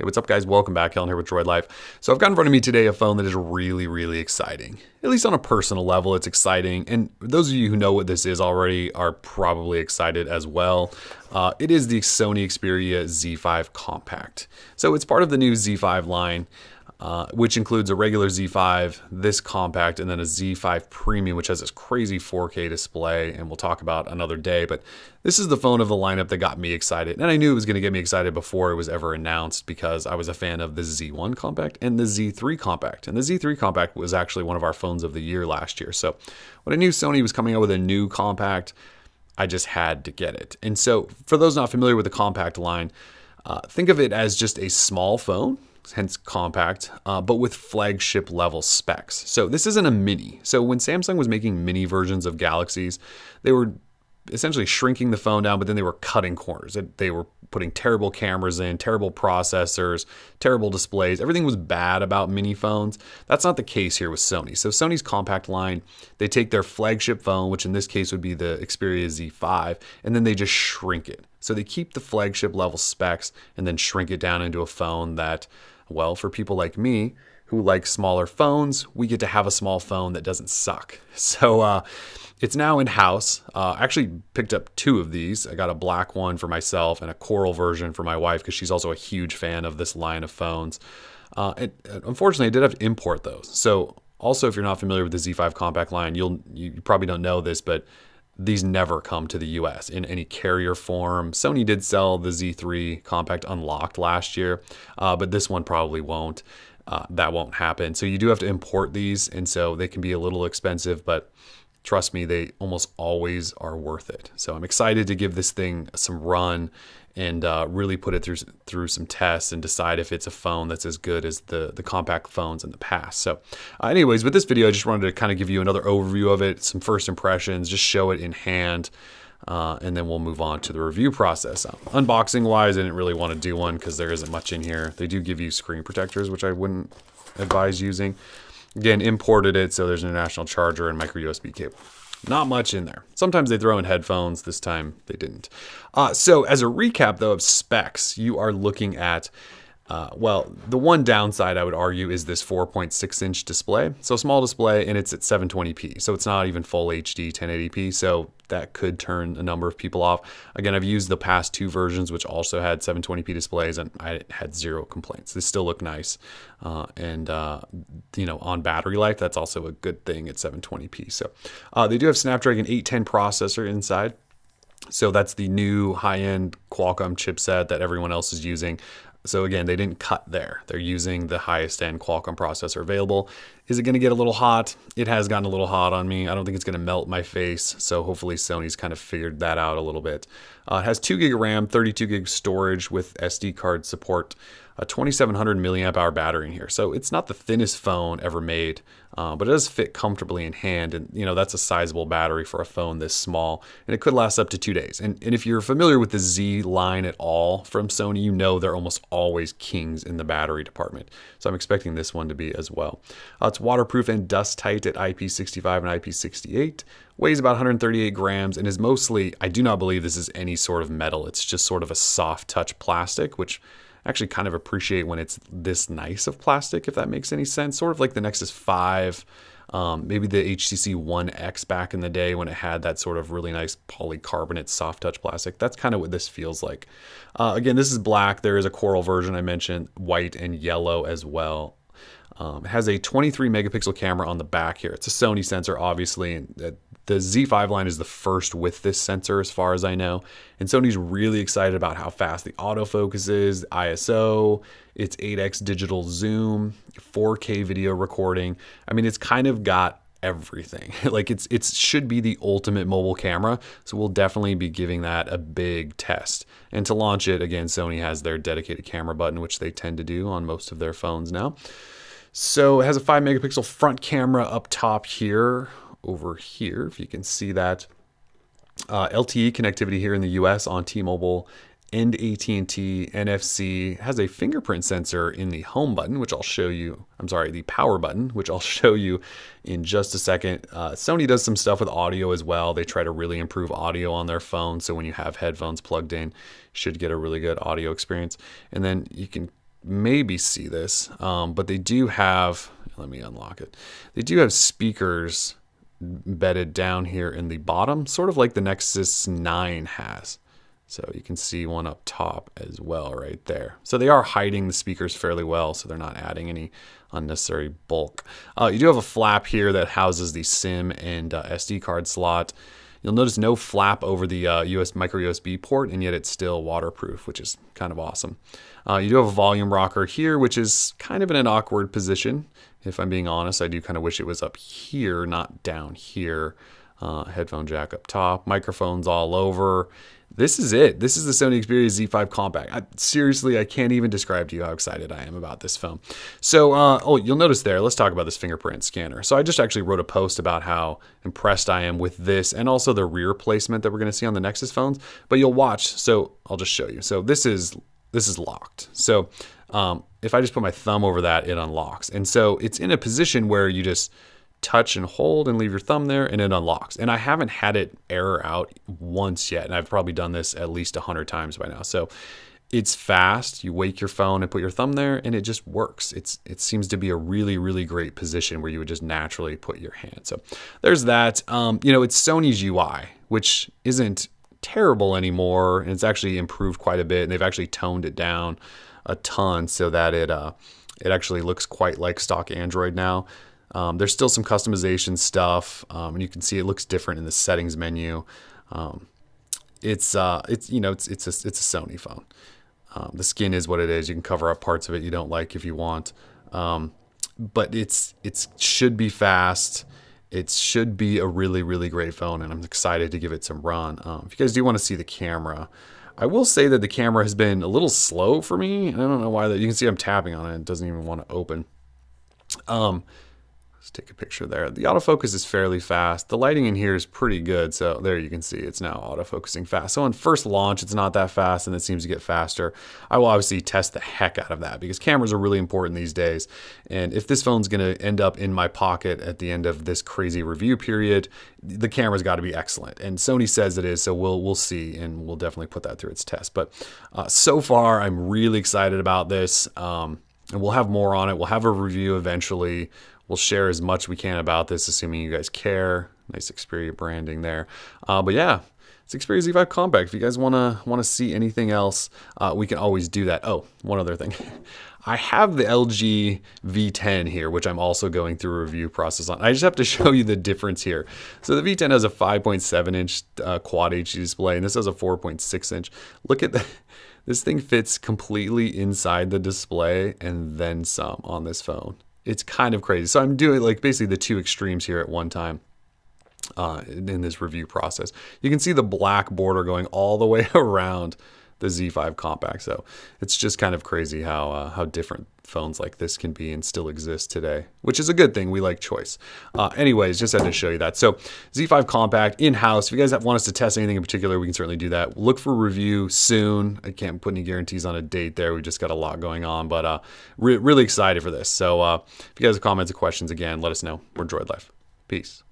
Hey, what's up guys? Welcome back. Helen here with Droid Life. So I've got in front of me today a phone that is really exciting. At least on a personal level, it's exciting. And those of you who know what this is already are probably excited as well. It is the Sony Xperia Z5 Compact. So it's part of the new Z5 line, which includes a regular Z5, this compact, and then a Z5 Premium, which has this crazy 4K display, and we'll talk about another day. But this is the phone of the lineup that got me excited. And I knew it was going to get me excited before it was ever announced because I was a fan of the Z1 Compact and the Z3 Compact. And the Z3 Compact was actually one of our phones of the year last year. So when I knew Sony was coming out with a new compact, I just had to get it. And so for those not familiar with the compact line, think of it as just a small phone, hence compact, but with flagship level specs. So this isn't a mini. So when Samsung was making mini versions of Galaxies, they were essentially shrinking the phone down, but then they were cutting corners. They were putting terrible cameras in, terrible processors, terrible displays. Everything was bad about mini phones. That's not the case here with Sony. So Sony's compact line, they take their flagship phone, which in this case would be the Xperia Z5, and then they just shrink it. So they keep the flagship level specs and then shrink it down into a phone that, well, for people like me who like smaller phones, we get to have a small phone that doesn't suck. So it's now in-house. I actually picked up two of these. I got a black one for myself and a coral version for my wife because she's also a huge fan of this line of phones. Unfortunately, I did have to import those. So also, if you're not familiar with the Z5 Compact line, you probably don't know this, but these never come to the US in any carrier form. Sony did sell the Z3 Compact unlocked last year, but this one probably won't. That won't happen. So you do have to import these, and so they can be a little expensive, but trust me, they almost always are worth it. So I'm excited to give this thing some run and really put it through some tests and decide if it's a phone that's as good as the compact phones in the past. So anyways, with this video, I just wanted to kind of give you another overview of it, some first impressions, just show it in hand, and then we'll move on to the review process. Unboxing wise, I didn't really want to do one because there isn't much in here. They do give you screen protectors, which I wouldn't advise using. Again, imported it, so there's an international charger and micro USB cable. Not much in there. Sometimes they throw in headphones. This time they didn't. So as a recap, though, of specs, you are looking at, well, the one downside I would argue is this 4.6-inch display. So small display, and it's at 720p. So it's not even full HD 1080p. So that could turn a number of people off. Again, I've used the past two versions, which also had 720p displays, and I had zero complaints. They still look nice. You know, on battery life, that's also a good thing at 720p. So they do have Snapdragon 810 processor inside. So that's the new high-end Qualcomm chipset that everyone else is using. So again, they didn't cut there. They're using the highest end Qualcomm processor available. Is it going to get a little hot? It has gotten a little hot on me. I don't think it's going to melt my face. So hopefully Sony's kind of figured that out a little bit. It has 2 gig of RAM, 32 gig storage with SD card support, a 2700 milliamp hour battery in here. So it's not the thinnest phone ever made, but it does fit comfortably in hand. And you know, that's a sizable battery for a phone this small, and it could last up to 2 days. And if you're familiar with the Z line at all from Sony, you know they're almost always kings in the battery department. So I'm expecting this one to be as well. It's waterproof and dust tight at IP65 and IP68. Weighs about 138 grams and is mostly, I do not believe this is any sort of metal. It's just sort of a soft touch plastic, which I actually kind of appreciate when it's this nice of plastic, if that makes any sense. Sort of like the Nexus 5, maybe the HTC One X back in the day when it had that sort of really nice polycarbonate soft touch plastic. That's kind of what this feels like. Again, this is black. There is a coral version I mentioned, white and yellow as well. It has a 23 megapixel camera on the back here. It's a Sony sensor, obviously, and the Z5 line is the first with this sensor as far as I know. And Sony's really excited about how fast the autofocus is, ISO, its 8x digital zoom, 4K video recording. I mean, it's kind of got everything. Like it should be the ultimate mobile camera. So we'll definitely be giving that a big test. And to launch it, again, Sony has their dedicated camera button, which they tend to do on most of their phones now. So it has a 5 megapixel front camera up top here, over here, if you can see that. LTE connectivity here in the US on T-Mobile and AT&T, NFC. It has a fingerprint sensor in the home button, which I'll show you. I'm sorry, the power button, which I'll show you in just a second. Sony does some stuff with audio as well. They try to really improve audio on their phone. So when you have headphones plugged in, you should get a really good audio experience. And then you can maybe see this, but they do have, let me unlock it. They do have speakers bedded down here in the bottom, sort of like the Nexus 9 has. So you can see one up top as well right there. So they are hiding the speakers fairly well, so they're not adding any unnecessary bulk. You do have a flap here that houses the SIM and SD card slot. You'll notice no flap over the micro USB port, and yet it's still waterproof, which is kind of awesome. You do have a volume rocker here, which is kind of in an awkward position. If I'm being honest, I do kind of wish it was up here, not down here. Headphone jack up top, microphones all over. This is it. This is the Sony Xperia Z5 Compact. Seriously, I can't even describe to you how excited I am about this phone. So, oh, you'll notice there, let's talk about this fingerprint scanner. So I just actually wrote a post about how impressed I am with this and also the rear placement that we're gonna see on the Nexus phones, but you'll watch, so I'll just show you. So this is locked. So if I just put my thumb over that, it unlocks. And so it's in a position where you just touch and hold and leave your thumb there and it unlocks. And I haven't had it error out once yet. And I've probably done this at least 100 times by now. So it's fast. You wake your phone and put your thumb there and it just works. It seems to be a really, really great position where you would just naturally put your hand. So there's that. You know, it's Sony's UI, which isn't terrible anymore. And it's actually improved quite a bit. And they've actually toned it down a ton so that it actually looks quite like stock Android now. There's still some customization stuff, and you can see it looks different in the settings menu. It's a Sony phone. The skin is what it is. You can cover up parts of it you don't like if you want, but it should be fast. It should be a really, really great phone, and I'm excited to give it some run. If you guys do want to see the camera, I will say that the camera has been a little slow for me. I don't know why. You can see I'm tapping on it. It doesn't even want to open. Let's take a picture there. The autofocus is fairly fast. The lighting in here is pretty good. So there you can see it's now autofocusing fast. So on first launch, it's not that fast and it seems to get faster. I will obviously test the heck out of that because cameras are really important these days. And if this phone's gonna end up in my pocket at the end of this crazy review period, the camera's gotta be excellent. And Sony says it is, so we'll see and we'll definitely put that through its test. But so far, I'm really excited about this. And we'll have more on it. We'll have a review eventually. We'll share as much we can about this, assuming you guys care. Nice Xperia branding there. But yeah, it's Xperia Z5 Compact. If you guys wanna see anything else, we can always do that. Oh, one other thing. I have the LG V10 here, which I'm also going through a review process on. I just have to show you the difference here. So the V10 has a 5.7 inch quad HD display, and this has a 4.6 inch. Look at that. This thing fits completely inside the display and then some on this phone. It's kind of crazy. So I'm doing like basically the two extremes here at one time in this review process. You can see the black border going all the way around the Z5 Compact. So it's just kind of crazy how different phones like this can be and still exist today, which is a good thing. We like choice. Anyways, just had to show you that. So Z5 Compact in-house. If you guys want us to test anything in particular, we can certainly do that. Look for review soon. I can't put any guarantees on a date there. We just got a lot going on, but really excited for this. So if you guys have comments or questions, again, let us know. We're Droid Life. Peace.